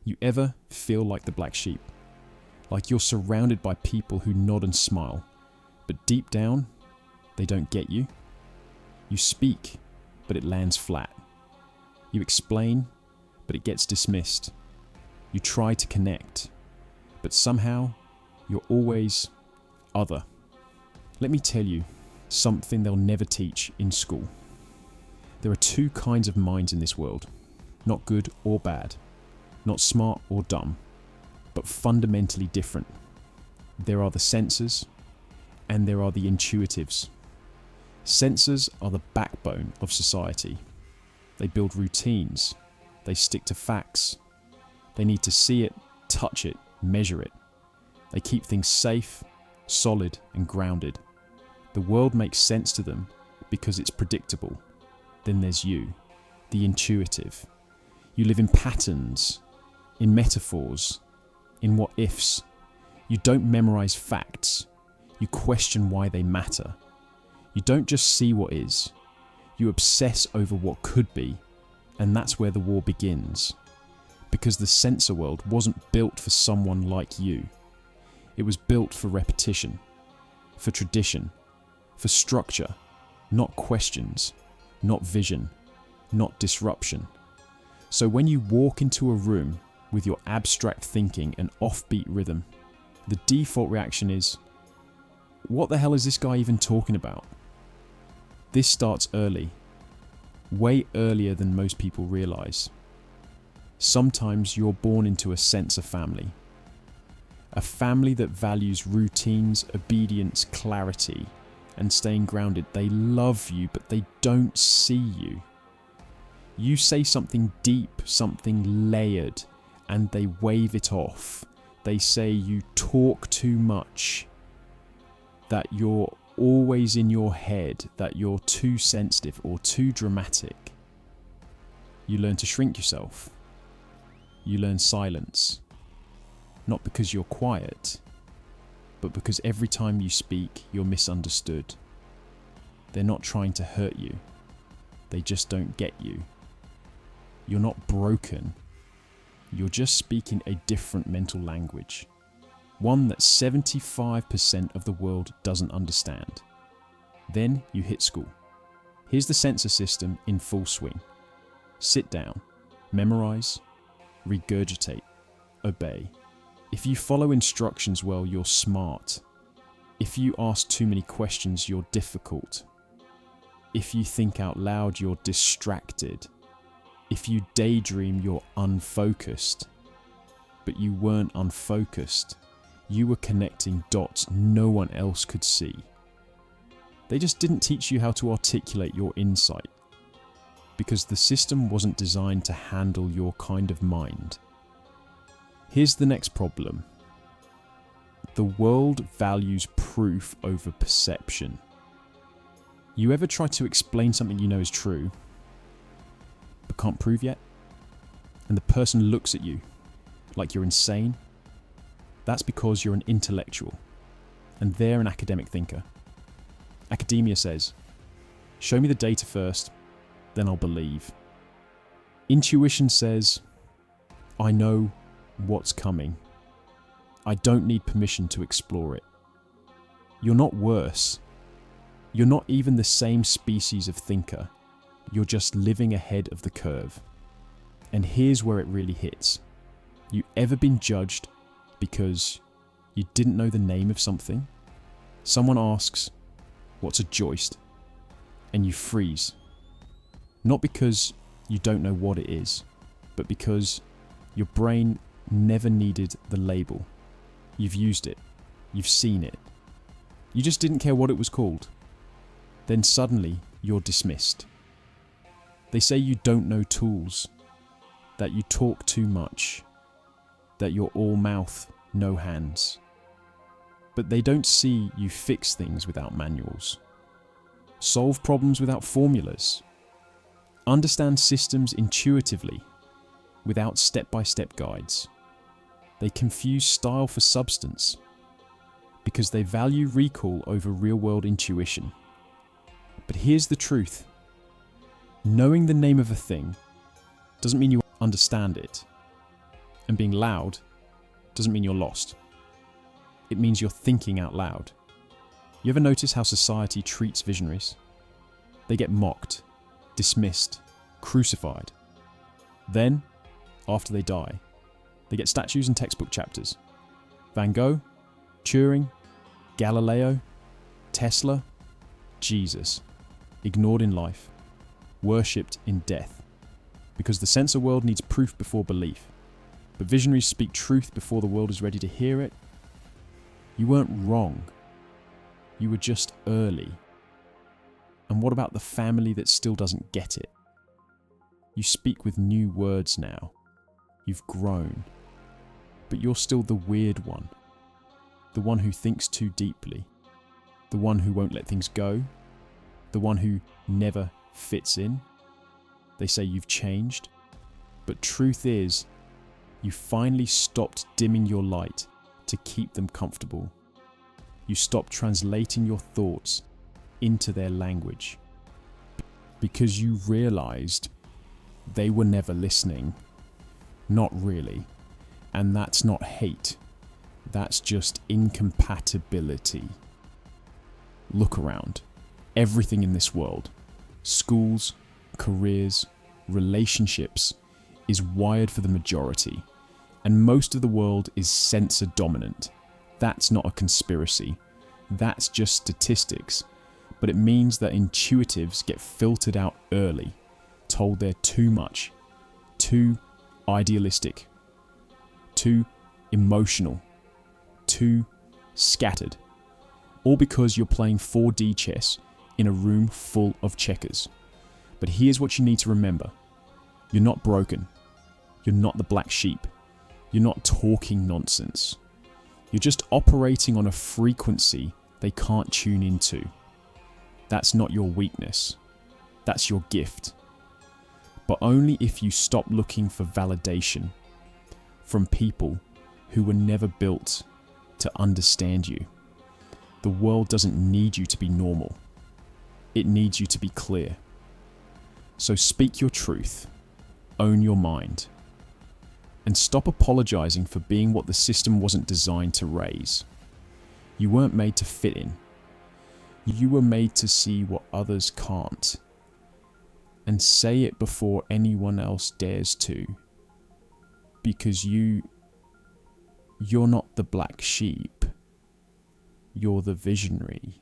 You ever feel like the black sheep? Like you're surrounded by people who nod and smile, but deep down, they don't get you? You speak, but it lands flat. You explain, but it gets dismissed. You try to connect, but somehow, you're always other. Let me tell you something they'll never teach in school. There are two kinds of minds in this world, not good or bad, not smart or dumb, but fundamentally different. There are the sensors, and there are the intuitives. Sensors are the backbone of society. They build routines. They stick to facts. They need to see it, touch it, measure it. They keep things safe, solid, and grounded. The world makes sense to them because it's predictable. Then there's you, the intuitive. You live in patterns, in metaphors, in what-ifs. You don't memorize facts. You question why they matter. You don't just see what is. You obsess over what could be, and that's where the war begins. Because the sensor world wasn't built for someone like you. It was built for repetition, for tradition, for structure, not questions, not vision, not disruption. So when you walk into a room with your abstract thinking and offbeat rhythm, the default reaction is, what the hell is this guy even talking about? This starts early, way earlier than most people realize. Sometimes you're born into a sensor family. A family that values routines, obedience, clarity, and staying grounded. They love you, but they don't see you. You say something deep, something layered, and they wave it off. They say you talk too much, that you're always in your head, that you're too sensitive or too dramatic. You learn to shrink yourself. You learn silence. Not because you're quiet, but because every time you speak, you're misunderstood. They're not trying to hurt you. They just don't get you. You're not broken. You're just speaking a different mental language. One that 75% of the world doesn't understand. Then you hit school. Here's the sensor system in full swing. Sit down, memorize, regurgitate, obey. If you follow instructions well, you're smart. If you ask too many questions, you're difficult. If you think out loud, you're distracted. If you daydream, you're unfocused. But you weren't unfocused. You were connecting dots no one else could see. They just didn't teach you how to articulate your insight, because the system wasn't designed to handle your kind of mind. Here's the next problem. The world values proof over perception. You ever try to explain something you know is true, but can't prove yet? And the person looks at you like you're insane? That's because you're an intellectual, and they're an academic thinker. Academia says, show me the data first, then I'll believe. Intuition says, I know what's coming. I don't need permission to explore it. You're not worse. You're not even the same species of thinker. You're just living ahead of the curve. And here's where it really hits. You ever been judged because you didn't know the name of something? Someone asks, what's a joist? And you freeze. Not because you don't know what it is, but because your brain never needed the label. You've used it. You've seen it. You just didn't care what it was called. Then suddenly you're dismissed. They say you don't know tools, that you talk too much, that you're all mouth, no hands. But they don't see you fix things without manuals, solve problems without formulas, understand systems intuitively without step-by-step guides. They confuse style for substance because they value recall over real-world intuition. But here's the truth. Knowing the name of a thing doesn't mean you understand it. And being loud doesn't mean you're lost. It means you're thinking out loud. You ever notice how society treats visionaries? They get mocked, dismissed, crucified. Then, after they die, they get statues and textbook chapters. Van Gogh, Turing, Galileo, Tesla, Jesus, ignored in life, worshipped in death. Because the sensor world needs proof before belief. But visionaries speak truth before the world is ready to hear it. You weren't wrong. You were just early. And what about the family that still doesn't get it? You speak with new words now. You've grown. But you're still the weird one. The one who thinks too deeply. The one who won't let things go. The one who never fits in. They say you've changed. But truth is, you finally stopped dimming your light to keep them comfortable. You stopped translating your thoughts into their language. Because you realized they were never listening. Not really. And that's not hate. That's just incompatibility. Look around. Everything in this world, schools, careers, relationships, is wired for the majority. And most of the world is sensor dominant. That's not a conspiracy. That's just statistics. But it means that intuitives get filtered out early, told they're too much, too idealistic, too emotional, too scattered. All because you're playing 4D chess in a room full of checkers. But here's what you need to remember. You're not broken. You're not the black sheep. You're not talking nonsense. You're just operating on a frequency they can't tune into. That's not your weakness. That's your gift. But only if you stop looking for validation from people who were never built to understand you. The world doesn't need you to be normal. It needs you to be clear. So speak your truth. Own your mind. And stop apologizing for being what the system wasn't designed to raise. You weren't made to fit in. You were made to see what others can't. And say it before anyone else dares to. Because you're not the black sheep. You're the visionary.